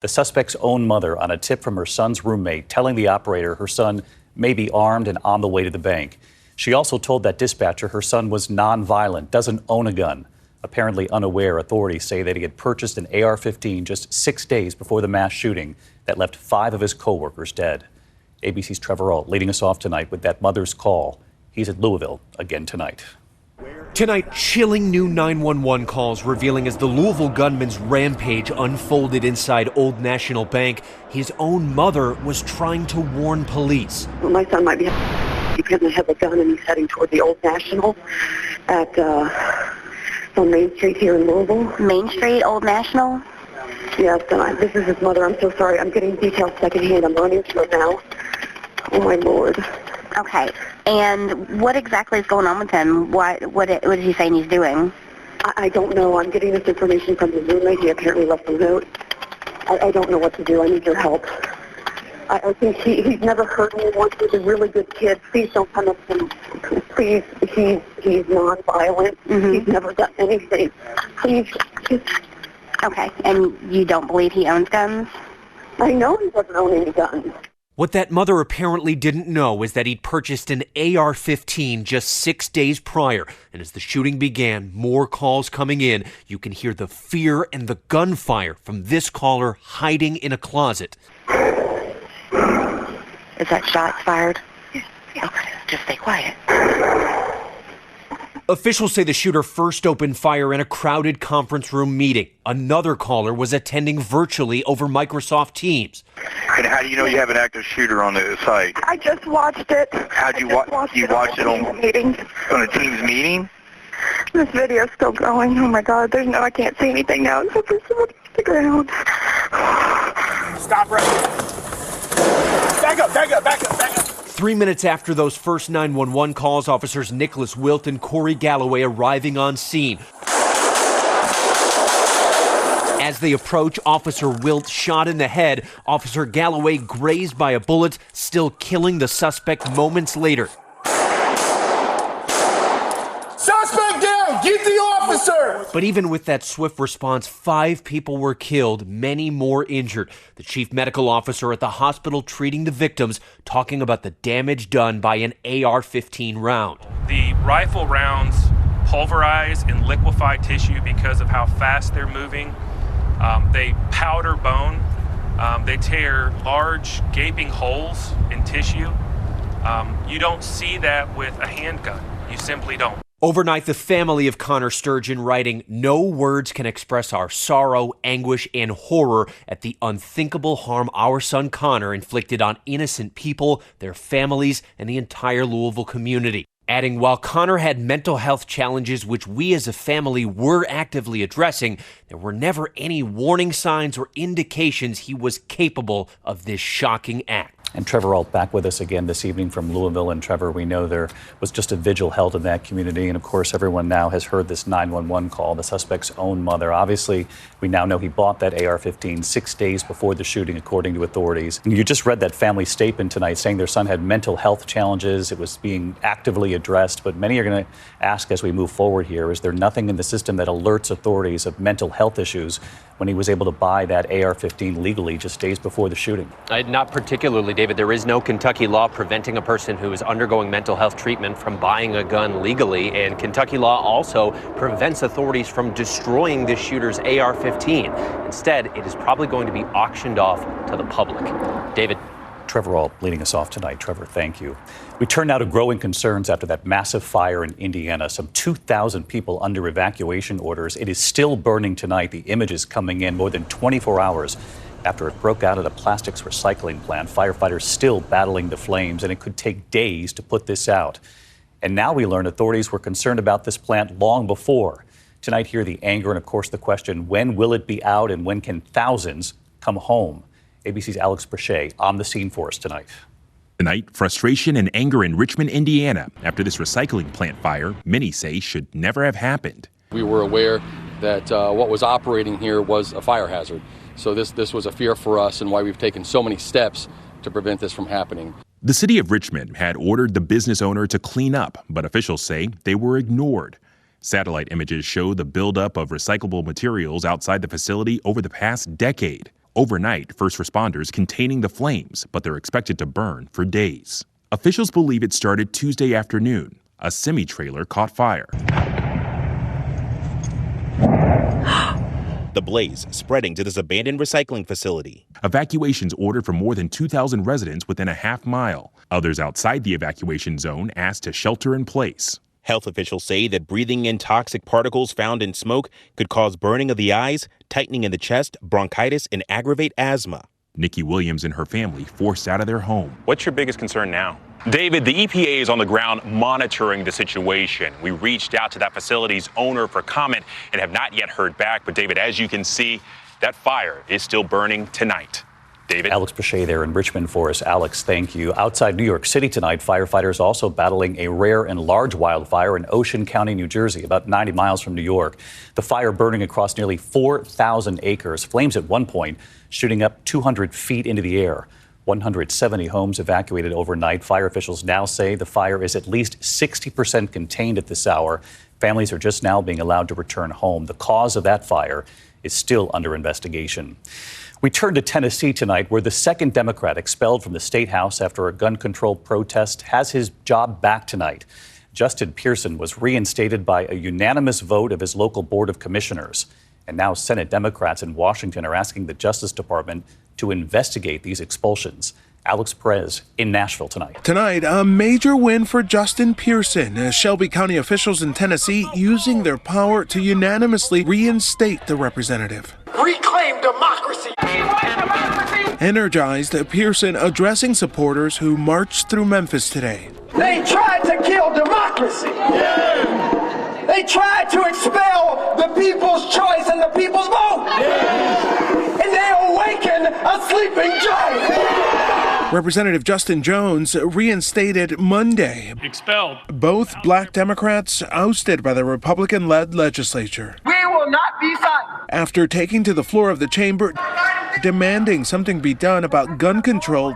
The suspect's own mother on a tip from her son's roommate telling the operator her son may be armed and on the way to the bank. She also told that dispatcher her son was nonviolent, doesn't own a gun. Apparently unaware, authorities say that he had purchased an AR-15 just 6 days before the mass shooting that left 5 of his co-workers dead. ABC's Trevor Ault leading us off tonight with that mother's call. He's at Louisville again tonight. Tonight, chilling new 911 calls revealing as the Louisville gunman's rampage unfolded inside Old National Bank, his own mother was trying to warn police. Well, my son might be because he has a gun and he's heading toward the Old National at on Main Street here in Louisville. Main Street, Old National? Yes, and this is his mother. I'm so sorry. I'm getting details secondhand. I'm running to it now. Oh, my Lord. Okay. And what exactly is going on with him? What is he saying he's doing? I don't know. I'm getting this information from his roommate. He apparently left a note. I don't know what to do. I need your help. I think he's never hurt anyone. He's a really good kid. Please don't come up to him. Please, he's non-violent. Mm-hmm. He's never done anything. Please. Okay. And you don't believe he owns guns? I know he doesn't own any guns. What that mother apparently didn't know is that he'd purchased an AR-15 just 6 days prior. And as the shooting began, more calls coming in. You can hear the fear and the gunfire from this caller hiding in a closet. Is that shots fired? Yeah. Okay, just stay quiet. Officials say the shooter first opened fire in a crowded conference room meeting. Another caller was attending virtually over Microsoft Teams. And how do you know you have an active shooter on the site? I just watched it. How'd you watch? You watched it on meeting? On a Teams meeting? This video's still going. Oh my God! I can't see anything now. Except for someone on the ground. Stop right here. Back up. 3 minutes after those first 911 calls, officers Nicholas Wilt and Corey Galloway arriving on scene. As they approach, Officer Wilt shot in the head. Officer Galloway grazed by a bullet, still killing the suspect moments later. Suspect down! Get the officer! But even with that swift response, 5 people were killed, many more injured. The chief medical officer at the hospital treating the victims talking about the damage done by an AR-15 round. The rifle rounds pulverize and liquefy tissue because of how fast they're moving. They powder bone. They tear large gaping holes in tissue. You don't see that with a handgun. You simply don't. Overnight, the family of Connor Sturgeon writing, "No words can express our sorrow, anguish, and horror at the unthinkable harm our son Connor inflicted on innocent people, their families, and the entire Louisville community." Adding, while Connor had mental health challenges which we as a family were actively addressing, there were never any warning signs or indications he was capable of this shocking act. And Trevor Ault back with us again this evening from Louisville. And Trevor, we know there was just a vigil held in that community. And of course, everyone now has heard this 911 call, the suspect's own mother. Obviously, we now know he bought that AR-15 6 days before the shooting, according to authorities. And you just read that family statement tonight saying their son had mental health challenges. It was being actively addressed. But many are going to ask as we move forward here, is there nothing in the system that alerts authorities of mental health issues when he was able to buy that AR-15 legally just days before the shooting? Not particularly, David. There is no Kentucky law preventing a person who is undergoing mental health treatment from buying a gun legally, and Kentucky law also prevents authorities from destroying this shooter's AR-15. Instead, it is probably going to be auctioned off to the public. David. Trevor Ault leading us off tonight. Trevor, thank you. We turn now to growing concerns after that massive fire in Indiana. Some 2,000 people under evacuation orders. It is still burning tonight. The images coming in more than 24 hours after it broke out at a plastics recycling plant. Firefighters still battling the flames, and it could take days to put this out. And now we learn authorities were concerned about this plant long before. Tonight, hear the anger and, of course, the question, when will it be out and when can thousands come home? ABC's Alex Brachet on the scene for us tonight. Tonight, frustration and anger in Richmond, Indiana, after this recycling plant fire many say should never have happened. We were aware that what was operating here was a fire hazard. So this was a fear for us and why we've taken so many steps to prevent this from happening. The city of Richmond had ordered the business owner to clean up, but officials say they were ignored. Satellite images show the buildup of recyclable materials outside the facility over the past decade. Overnight, first responders containing the flames, but they're expected to burn for days. Officials believe it started Tuesday afternoon. A semi-trailer caught fire. The blaze spreading to this abandoned recycling facility. Evacuations ordered for more than 2,000 residents within a half mile. Others outside the evacuation zone asked to shelter in place. Health officials say that breathing in toxic particles found in smoke could cause burning of the eyes, tightening in the chest, bronchitis, and aggravate asthma. Nikki Williams and her family forced out of their home. What's your biggest concern now? David, the EPA is on the ground monitoring the situation. We reached out to that facility's owner for comment and have not yet heard back. But David, as you can see, that fire is still burning tonight. David? Alex Bechet there in Richmond for us. Alex, thank you. Outside New York City tonight, firefighters also battling a rare and large wildfire in Ocean County, New Jersey, about 90 miles from New York. The fire burning across nearly 4,000 acres. Flames at one point shooting up 200 feet into the air. 170 homes evacuated overnight. Fire officials now say the fire is at least 60% contained at this hour. Families are just now being allowed to return home. The cause of that fire is still under investigation. We turn to Tennessee tonight, where the second Democrat expelled from the state house after a gun control protest has his job back tonight. Justin Pearson was reinstated by a unanimous vote of his local board of commissioners. And now Senate Democrats in Washington are asking the Justice Department to investigate these expulsions. Alex Perez in Nashville tonight. Tonight, a major win for Justin Pearson as Shelby County officials in Tennessee using their power to unanimously reinstate the representative. Reclaim democracy! Energized, Pearson addressing supporters who marched through Memphis today. They tried to kill democracy! Yeah. They tried to expel the people's choice and the people's vote! Yeah. And they awakened a sleeping giant! Representative Justin Jones reinstated Monday. Expelled. Both black Democrats ousted by the Republican-led legislature. We will not be silent. After taking to the floor of the chamber, demanding something be done about gun control.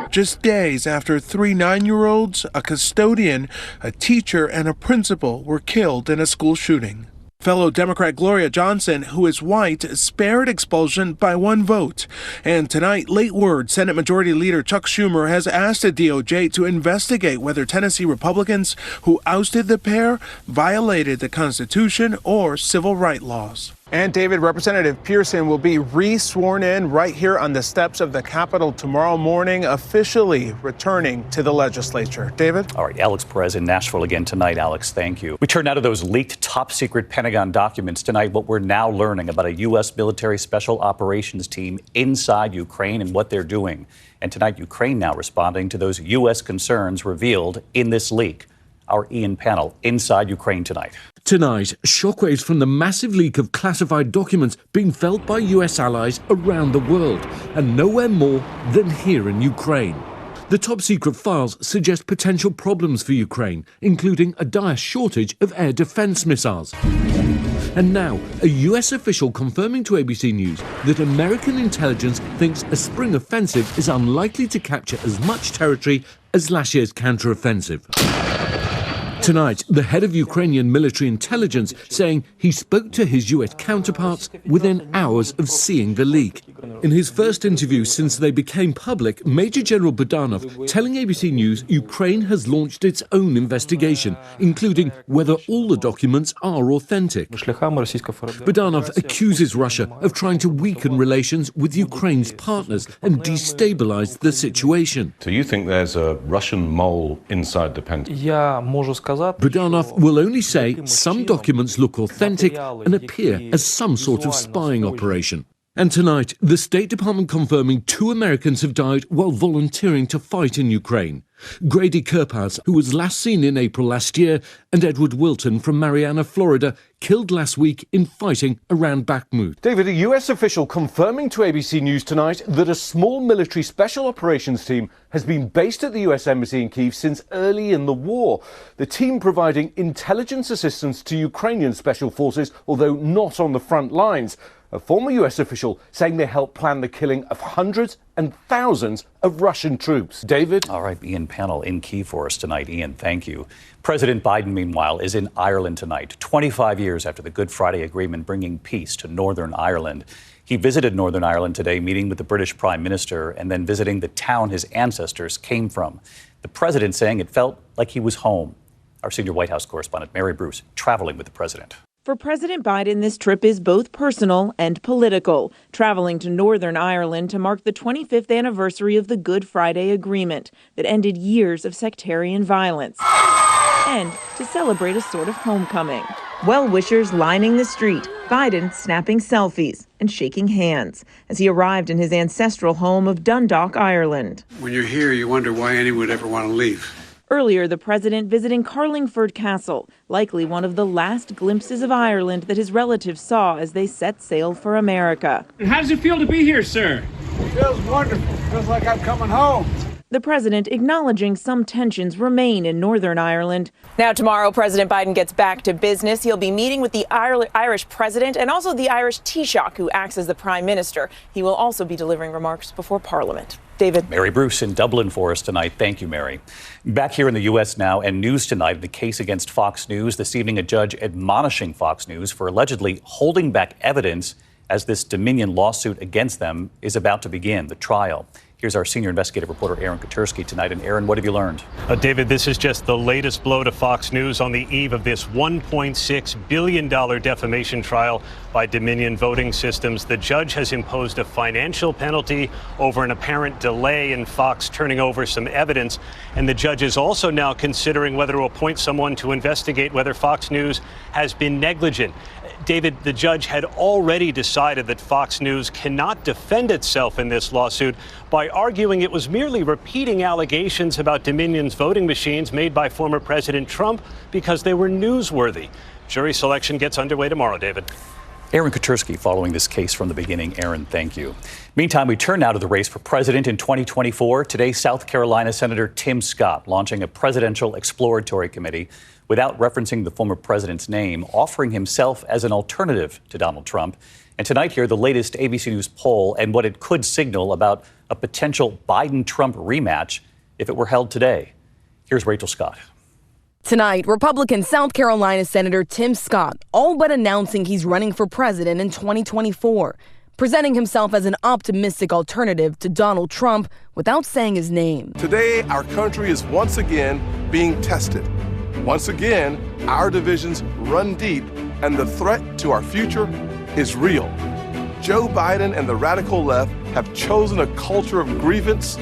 Just days after 3 9-year-olds, a custodian, a teacher, and a principal were killed in a school shooting. Fellow Democrat Gloria Johnson, who is white, spared expulsion by 1 vote. And tonight, late word, Senate Majority Leader Chuck Schumer has asked the DOJ to investigate whether Tennessee Republicans who ousted the pair violated the Constitution or civil rights laws. And David, Representative Pearson will be re-sworn in right here on the steps of the Capitol tomorrow morning, officially returning to the legislature. David? All right, Alex Perez in Nashville again tonight. Alex, thank you. We turn now to those leaked top-secret Pentagon documents tonight, what we're now learning about a U.S. military special operations team inside Ukraine and what they're doing. And tonight, Ukraine now responding to those U.S. concerns revealed in this leak. Our Ian Panel inside Ukraine tonight. Tonight, shockwaves from the massive leak of classified documents being felt by US allies around the world, and nowhere more than here in Ukraine. The top-secret files suggest potential problems for Ukraine, including a dire shortage of air defense missiles. And now, a US official confirming to ABC News that American intelligence thinks a spring offensive is unlikely to capture as much territory as last year's counteroffensive. Tonight, the head of Ukrainian military intelligence saying he spoke to his US counterparts within hours of seeing the leak. In his first interview since they became public, Major General Budanov telling ABC News Ukraine has launched its own investigation, including whether all the documents are authentic. Budanov accuses Russia of trying to weaken relations with Ukraine's partners and destabilize the situation. So you think there's a Russian mole inside the Pentagon? Budanov will only say some documents look authentic and appear as some sort of spying operation. And tonight, the State Department confirming 2 Americans have died while volunteering to fight in Ukraine. Grady Kirpaz, who was last seen in April last year, and Edward Wilton from Marianna, Florida, killed last week in fighting around Bakhmut. David, a US official confirming to ABC News tonight that a small military special operations team has been based at the US Embassy in Kyiv since early in the war. The team providing intelligence assistance to Ukrainian special forces, although not on the front lines. A former US official saying they helped plan the killing of hundreds and thousands of Russian troops. David? All right, Ian Panel in Kyiv for us tonight. Ian, thank you. President Biden, meanwhile, is in Ireland tonight, 25 years after the Good Friday Agreement bringing peace to Northern Ireland. He visited Northern Ireland today, meeting with the British Prime Minister and then visiting the town his ancestors came from. The president saying it felt like he was home. Our senior White House correspondent, Mary Bruce, traveling with the president. For President Biden, this trip is both personal and political, traveling to Northern Ireland to mark the 25th anniversary of the Good Friday Agreement that ended years of sectarian violence, and to celebrate a sort of homecoming. Well-wishers lining the street, Biden snapping selfies and shaking hands as he arrived in his ancestral home of Dundalk, Ireland. When you're here, you wonder why anyone would ever want to leave. Earlier, the president visiting Carlingford Castle, likely one of the last glimpses of Ireland that his relatives saw as they set sail for America. How does it feel to be here, sir? It feels wonderful. It feels like I'm coming home. The president acknowledging some tensions remain in Northern Ireland. Now tomorrow, President Biden gets back to business. He'll be meeting with the Irish president and also the Irish Taoiseach, who acts as the prime minister. He will also be delivering remarks before Parliament. David. Mary Bruce in Dublin for us tonight. Thank you, Mary. Back here in the U.S. now, and news tonight, the case against Fox News. This evening, a judge admonishing Fox News for allegedly holding back evidence as this Dominion lawsuit against them is about to begin, the trial. Here's our senior investigative reporter, Aaron Katersky, tonight. And Aaron, what have you learned? David, this is just the latest blow to Fox News on the eve of this $1.6 billion defamation trial by Dominion Voting Systems. The judge has imposed a financial penalty over an apparent delay in Fox turning over some evidence. And the judge is also now considering whether to appoint someone to investigate whether Fox News has been negligent. David, the judge had already decided that Fox News cannot defend itself in this lawsuit by arguing it was merely repeating allegations about Dominion's voting machines made by former President Trump because they were newsworthy. Jury selection gets underway tomorrow, David. Aaron Katersky following this case from the beginning. Aaron, thank you. Meantime, we turn now to the race for president in 2024. Today, South Carolina Senator Tim Scott launching a presidential exploratory committee without referencing the former president's name, offering himself as an alternative to Donald Trump. And tonight here, the latest ABC News poll and what it could signal about a potential Biden-Trump rematch if it were held today. Here's Rachel Scott. Tonight, Republican South Carolina Senator Tim Scott all but announcing he's running for president in 2024, presenting himself as an optimistic alternative to Donald Trump without saying his name. Today, our country is once again being tested. Once again, our divisions run deep, and the threat to our future is real. Joe Biden and the radical left have chosen a culture of grievance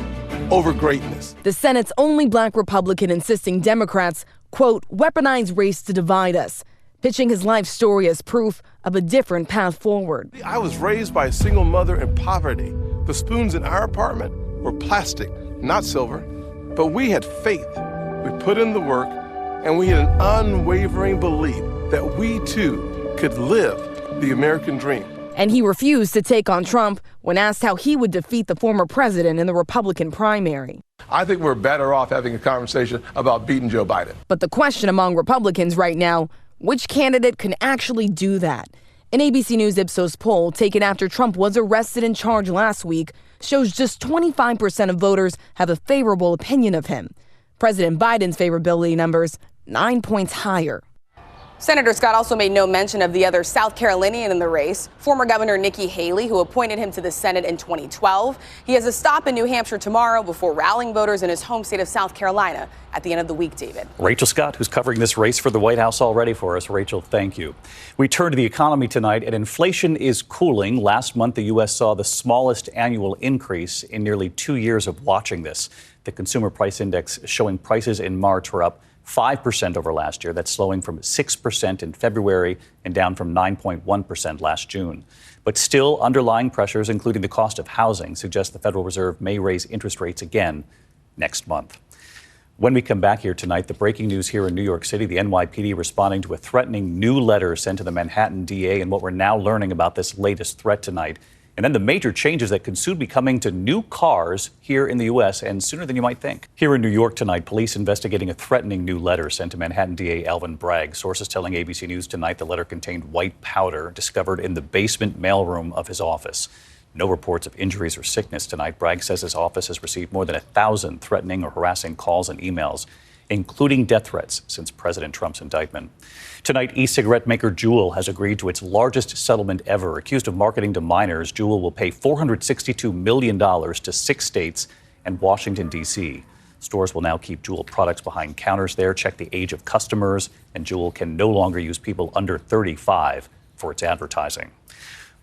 over greatness. The Senate's only black Republican insisting Democrats, quote, weaponize race to divide us, pitching his life story as proof of a different path forward. I was raised by a single mother in poverty. The spoons in our apartment were plastic, not silver, but we had faith. We put in the work, and we had an unwavering belief that we too could live the American dream. And he refused to take on Trump when asked how he would defeat the former president in the Republican primary. I think we're better off having a conversation about beating Joe Biden. But the question among Republicans right now, which candidate can actually do that? An ABC News Ipsos poll taken after Trump was arrested and charged last week shows just 25% of voters have a favorable opinion of him. President Biden's favorability numbers 9 points higher. Senator Scott also made no mention of the other South Carolinian in the race, former Governor Nikki Haley, who appointed him to the Senate in 2012. He has a stop in New Hampshire tomorrow before rallying voters in his home state of South Carolina at the end of the week, David. Rachel Scott, who's covering this race for the White House already for us. Rachel, thank you. We turn to the economy tonight, and inflation is cooling. Last month, the U.S. saw the smallest annual increase in nearly 2 years of watching this. The Consumer Price Index showing prices in March were up 5% over last year. That's slowing from 6% in February and down from 9.1% last June. But still, underlying pressures, including the cost of housing, suggest the Federal Reserve may raise interest rates again next month. When we come back here tonight, the breaking news here in New York City, the NYPD responding to a threatening new letter sent to the Manhattan DA and what we're now learning about this latest threat tonight. And then the major changes that could soon be coming to new cars here in the U.S. and sooner than you might think. Here in New York tonight, police investigating a threatening new letter sent to Manhattan DA Alvin Bragg. Sources telling ABC News tonight the letter contained white powder discovered in the basement mailroom of his office. No reports of injuries or sickness tonight. Bragg says his office has received more than 1,000 threatening or harassing calls and emails. including death threats since President Trump's indictment. Tonight, e-cigarette maker Juul has agreed to its largest settlement ever. Accused of marketing to minors, Juul will pay $462 million to 6 states and Washington, D.C. Stores will now keep Juul products behind counters there, check the age of customers, and Juul can no longer use people under 35 for its advertising.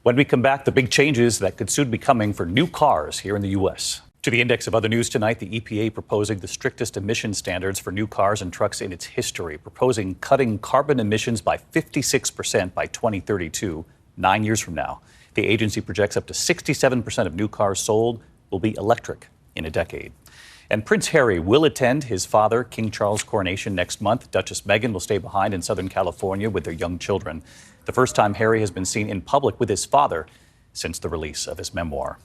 When we come back, the big changes that could soon be coming for new cars here in the U.S. To the index of other news tonight, the EPA proposing the strictest emission standards for new cars and trucks in its history, proposing cutting carbon emissions by 56% by 2032, 9 years from now. The agency projects up to 67% of new cars sold will be electric in a decade. And Prince Harry will attend his father, King Charles' coronation next month. Duchess Meghan will stay behind in Southern California with their young children. The first time Harry has been seen in public with his father since the release of his memoir.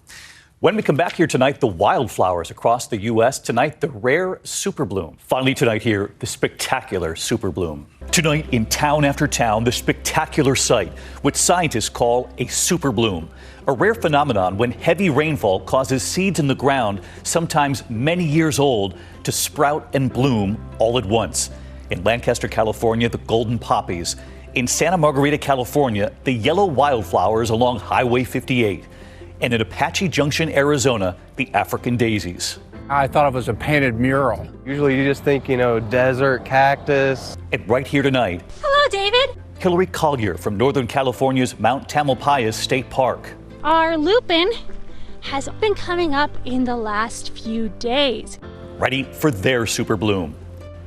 When we come back here tonight, the wildflowers across the U.S. Tonight, the rare super bloom. Finally tonight here, the spectacular super bloom. Tonight, in town after town, the spectacular sight, what scientists call a super bloom. A rare phenomenon when heavy rainfall causes seeds in the ground, sometimes many years old, to sprout and bloom all at once. In Lancaster, California, the golden poppies. In Santa Margarita, California, the yellow wildflowers along Highway 58. And in Apache Junction, Arizona, the African daisies. I thought it was a painted mural. Usually you just think, desert, cactus. And right here tonight. Hello, David. Hillary Collier from Northern California's Mount Tamalpais State Park. Our lupin has been coming up in the last few days. Ready for their super bloom.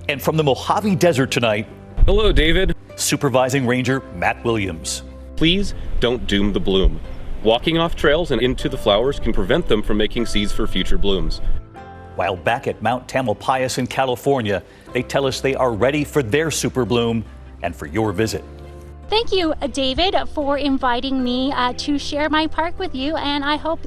And from the Mojave Desert tonight. Hello, David. Supervising Ranger Matt Williams. Please don't doom the bloom. Walking off trails and into the flowers can prevent them from making seeds for future blooms. While back at Mount Tamalpais in California, they tell us they are ready for their super bloom and for your visit. Thank you, David, for inviting me to share my park with you, and I hope